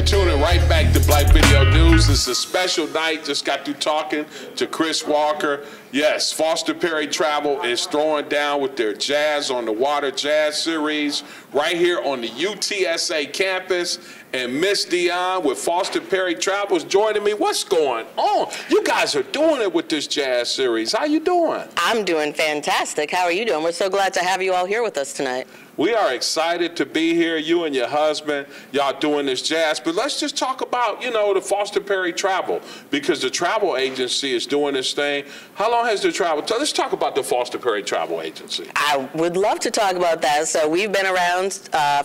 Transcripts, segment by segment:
tuning right back to Black Video News. It's a special night. Just got through talking to Chris Walker. Yes, Foster Perry Travel is throwing down with their Jazz on the Water Jazz Series right here on the UTSA campus. And Miss Dionne with Foster Perry Travel is joining me. What's going on? You guys are doing it with this Jazz Series. How you doing? I'm doing fantastic. How are you doing? We're so glad to have you all here with us tonight. We are excited to be here, you and your husband, y'all doing this jazz. But let's just talk about, you know, the Foster Perry Travel, because the travel agency is doing this thing. How long has the travel? So let's talk about the Foster Perry Travel Agency. I would love to talk about that. So we've been around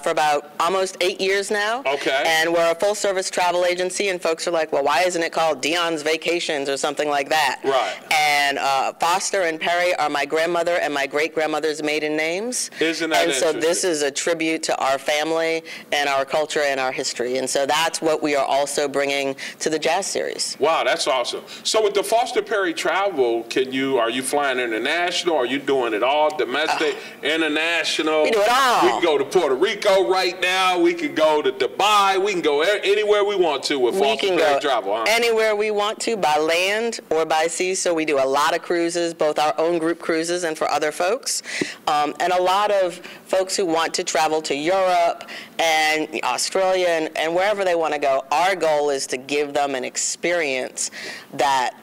for about almost 8 years now. Okay. And we're a full-service travel agency, and folks are like, well, why isn't it called Dionne's Vacations or something like that? Right. And Foster and Perry are my grandmother and my great-grandmother's maiden names. Isn't that interesting? This is a tribute to our family and our culture and our history. And so that's what we are also bringing to the Jazz Series. Wow, that's awesome. So with the Foster Perry Travel, are you flying international? Are you doing it all? Domestic, international? We do it all. We can go to Puerto Rico right now. We can go to Dubai. We can go anywhere we want to with Foster Perry Travel. Huh? Anywhere we want to, by land or by sea. So we do a lot of cruises, both our own group cruises and for other folks. And a lot of folks who want to travel to Europe and Australia and wherever they want to go. Our goal is to give them an experience that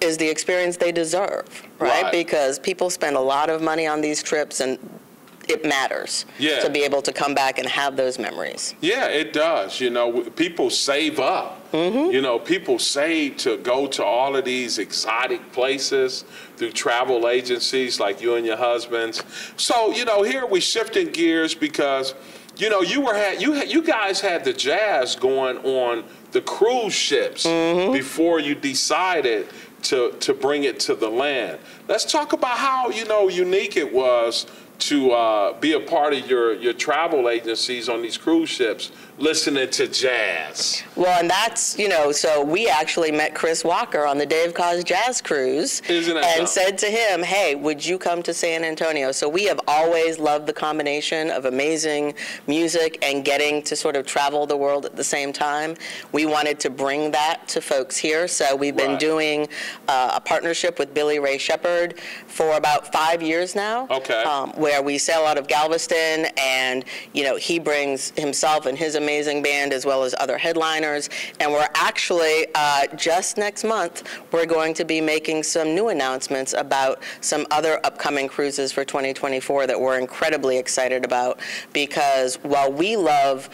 is the experience they deserve, right? Because people spend a lot of money on these trips, and it matters to be able to come back and have those memories. Yeah, it does. You know, people save up. Mm-hmm. You know, people save to go to all of these exotic places through travel agencies like you and your husbands. So, you know, here we shifting gears because, you know, you guys had the Jazz going on the cruise ships before you decided to bring it to the land. Let's talk about how, you know, unique it was to be a part of your travel agencies on these cruise ships, listening to jazz. Well, and that's, you know, so we actually met Chris Walker on the Dave Cause Jazz Cruise and said to him, hey, would you come to San Antonio? So we have always loved the combination of amazing music and getting to sort of travel the world at the same time. We wanted to bring that to folks here. So we've been doing a partnership with Billy Ray Shepherd for about 5 years now. Okay. Where we sail out of Galveston, and, you know, he brings himself and his amazing band as well as other headliners. And we're actually, just next month, we're going to be making some new announcements about some other upcoming cruises for 2024 that we're incredibly excited about, because while we love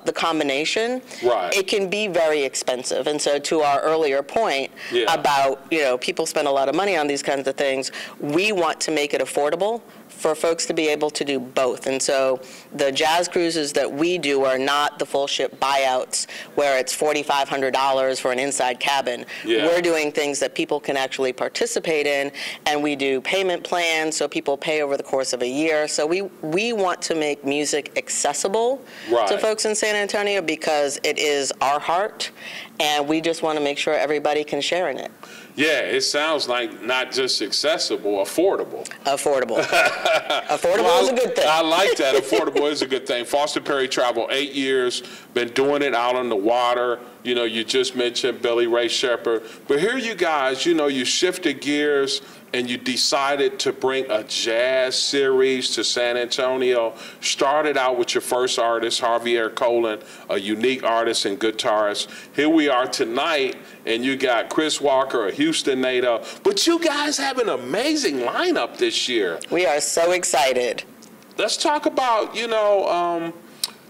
the combination, it can be very expensive. And so to our earlier point about, you know, people spend a lot of money on these kinds of things, we want to make it affordable for folks to be able to do both. And so the Jazz cruises that we do are not the full ship buyouts where it's $4,500 for an inside cabin. We're doing things that people can actually participate in, and we do payment plans so people pay over the course of a year. So we want to make music accessible to folks in San Antonio because it is our heart, and we just want to make sure everybody can share in it. Yeah, it sounds like not just accessible, affordable. Affordable. Affordable is a good thing. I like that. Affordable is a good thing. Foster Perry Travel, 8 years, been doing it out on the water. You know, you just mentioned Billy Ray Shepherd. But here you guys, you know, you shifted gears and you decided to bring a jazz series to San Antonio. Started out with your first artist, Javier Colin, a unique artist and guitarist. Here we are tonight, and you got Chris Walker, a Houston native. But you guys have an amazing lineup this year. We are so excited. Let's talk about, you know,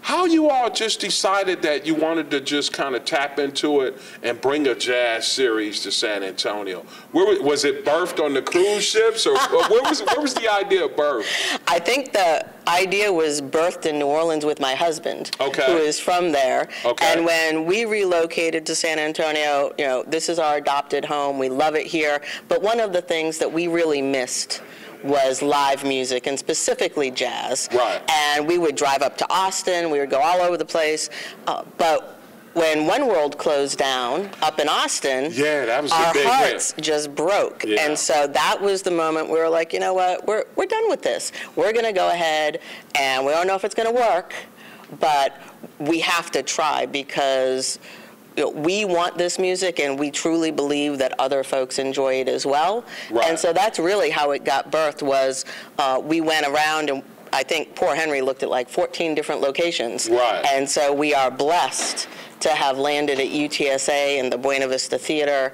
how you all just decided that you wanted to just kind of tap into it and bring a jazz series to San Antonio. Where was it birthed on the cruise ships, or where was the idea birthed? I think the idea was birthed in New Orleans with my husband, who is from there. And when we relocated to San Antonio, you know, this is our adopted home. We love it here. But one of the things that we really missed was live music, and specifically jazz. And we would drive up to Austin, we would go all over the place, but when One World closed down up in Austin, that was our hearts just broke. And so that was the moment we were like, you know what, we're done with this. We're gonna go ahead, and we don't know if it's gonna work, but we have to try because we want this music and we truly believe that other folks enjoy it as well. Right. And so that's really how it got birthed was we went around and I think poor Henry looked at like 14 different locations. Right. And so we are blessed to have landed at UTSA and the Buena Vista Theater.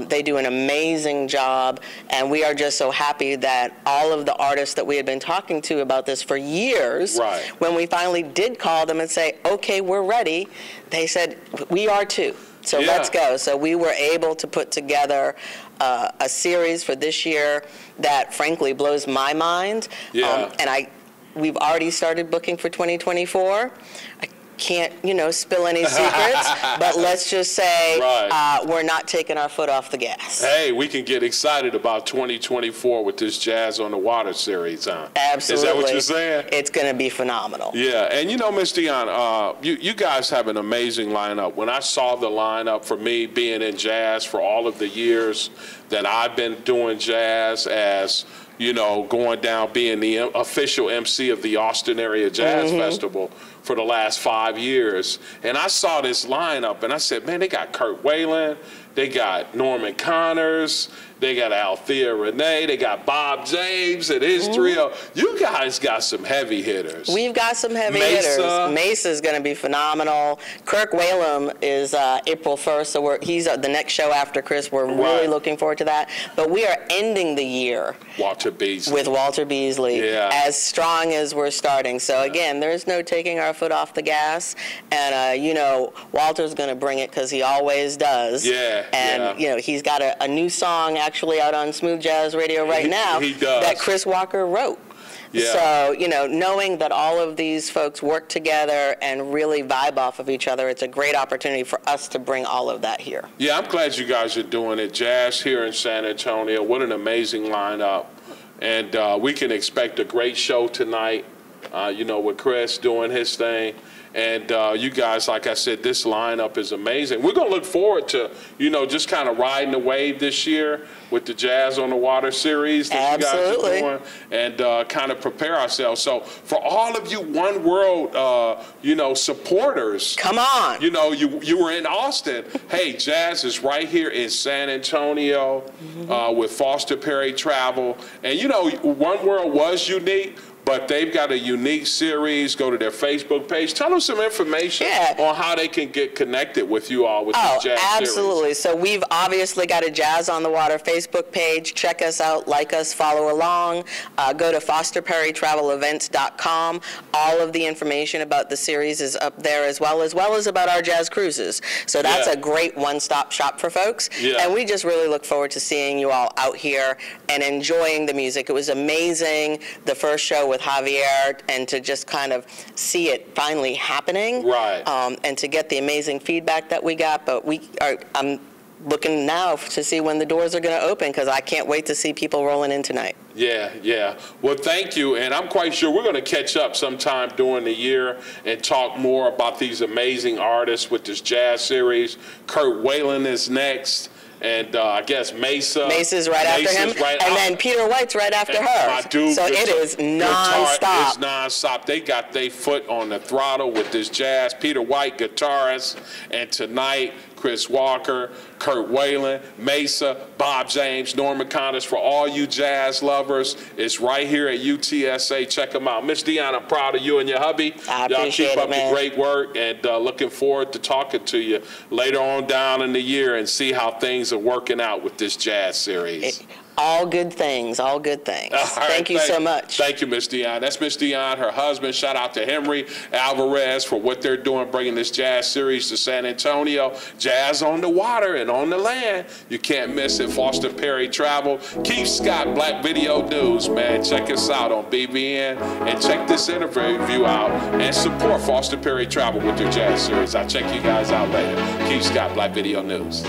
They do an amazing job, and we are just so happy that all of the artists that we had been talking to about this for years, right. when we finally did call them and say, okay, we're ready, they said, we are too. So let's go. So we were able to put together a series for this year that frankly blows my mind. Yeah. And we've already started booking for 2024. I can't, spill any secrets, but let's just say we're not taking our foot off the gas. Hey, we can get excited about 2024 with this Jazz on the Water series, huh? Absolutely. Is that what you're saying? It's going to be phenomenal. Yeah, and Miss Dionne, you guys have an amazing lineup. When I saw the lineup, for me being in jazz for all of the years that I've been doing jazz as going down, being the official MC of the Austin Area Jazz Festival for the last 5 years. And I saw this lineup and I said, man, they got Kurt Whalen, they got Norman Connors, they got Althea Renee, they got Bob James and his trio. You guys got some heavy hitters. We've got some heavy hitters. Mesa's going to be phenomenal. Kirk Whalum is April 1st, so he's the next show after Chris. We're really looking forward to that. But we are ending the year with Walter Beasley, as strong as we're starting. So again, there's no taking our foot off the gas. And Walter's going to bring it because he always does. And he's got a new song actually out on Smooth Jazz Radio right now that Chris Walker wrote. So, knowing that all of these folks work together and really vibe off of each other, it's a great opportunity for us to bring all of that here. Yeah, I'm glad you guys are doing it. Jazz here in San Antonio, what an amazing lineup. And we can expect a great show tonight, with Chris doing his thing. And you guys, like I said, this lineup is amazing. We're going to look forward to, just kind of riding the wave this year with the Jazz on the Water series that you guys are doing and kind of prepare ourselves. So for all of you One World, supporters. Come on. You were in Austin. Hey, Jazz is right here in San Antonio with Foster Perry Travel. And, One World was unique, but they've got a unique series. Go to their Facebook page. Tell them some information on how they can get connected with you all with this Jazz absolutely. series. So we've obviously got a Jazz on the Water Facebook page. Check us out, like us, follow along. Go to fosterperrytravelevents.com. All of the information about the series is up there as well as about our jazz cruises. So that's a great one-stop shop for folks. And we just really look forward to seeing you all out here and enjoying the music. It was amazing, the first show with Javier, and to just kind of see it finally happening, and to get the amazing feedback that we got. But I'm looking now to see when the doors are going to open because I can't wait to see people rolling in tonight. Yeah. Well, thank you, and I'm quite sure we're going to catch up sometime during the year and talk more about these amazing artists with this jazz series. Kurt Whalen is next. And I guess Mesa's right after him, and then Peter White's right after her. My dude, so it is nonstop. It's nonstop. They got their foot on the throttle with this jazz. Peter White, guitarist, and tonight Chris Walker, Kurt Whalen, Mesa, Bob James, Norman Connors. For all you jazz lovers, it's right here at UTSA. Check them out. Miss Dionne, I'm proud of you and your hubby. Y'all keep up the great work, and looking forward to talking to you later on down in the year and see how things are working out with this jazz series. All good things, all good things. Thank you so much. Thank you, Miss Dionne. That's Miss Dionne, her husband. Shout out to Henry Alvarez for what they're doing, bringing this jazz series to San Antonio. Jazz on the water and on the land. You can't miss it. Foster Perry Travel. Keith Scott, Black Video News, man. Check us out on BBN and check this interview out and support Foster Perry Travel with their jazz series. I'll check you guys out later. Keith Scott, Black Video News.